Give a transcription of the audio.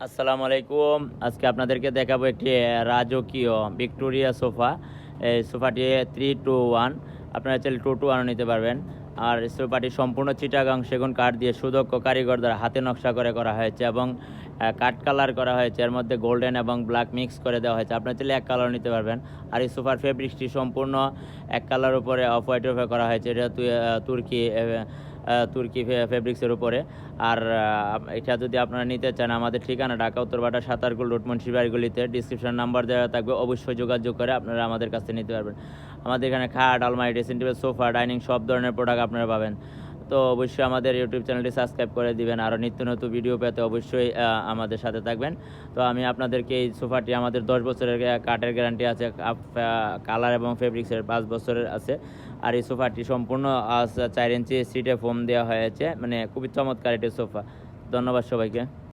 আসসালামু আলাইকুম। আজকে আপনাদেরকে দেখাবো একটি রাজকীয় ভিক্টোরিয়া সোফা। এই সোফাটি 3-2-1, আপনারা চাইলে 2-2-1 ও নিতে পারবেন। আর এই সোফাটি সম্পূর্ণ চিটাগাং সেগুন কাঠ দিয়ে সুদক্ষ কারিগর দ্বারা হাতে নকশা করে করা হয়েছে এবং কাঠ কালার করা হয়েছে। এর মধ্যে গোল্ডেন এবং ব্ল্যাক মিক্স করে দেওয়া হয়েছে। আপনারা চাইলে এক কালার নিতে পারবেন। আর এই সোফার ফেব্রিক্সটি সম্পূর্ণ এক কালার উপরে অফ হোয়াইটের উপরে করা হয়েছে। এটা তুর্কি ফেব্রিক্সের উপরে। আর এটা যদি আপনারা নিতে চান, আমাদের ঠিকানা ঢাকা উত্তরপাড়া সাতারকুল রোড মুন্সিবাড়িগুলিতে, ডিসক্রিপশন নাম্বার দেওয়া থাকবে, অবশ্যই যোগাযোগ করে আপনারা আমাদের কাছ থেকে নিতে পারবেন। আমাদের এখানে খাট, আলমারি, ড্রেসিং টেবিল, সোফা, ডাইনিং সব ধরনের প্রোডাক্ট আপনারা পাবেন। তো অবশ্যই আমাদের ইউটিউব চ্যানেলটি সাবস্ক্রাইব করে দিবেন। আরও নিত্য নতুন ভিডিও পেতে অবশ্যই আমাদের সাথে থাকবেন। তো আমি আপনাদেরকে এই সোফাটি, আমাদের 10 বছরের কাঠের গ্যারান্টি আছে, কালার এবং ফেব্রিক্সের 5 বছরের আছে। আর এই সোফাটি সম্পূর্ণ 4 ইঞ্চি সিটে ফোম দেওয়া হয়েছে, মানে খুবই চমৎকার একটি সোফা। ধন্যবাদ সবাইকে।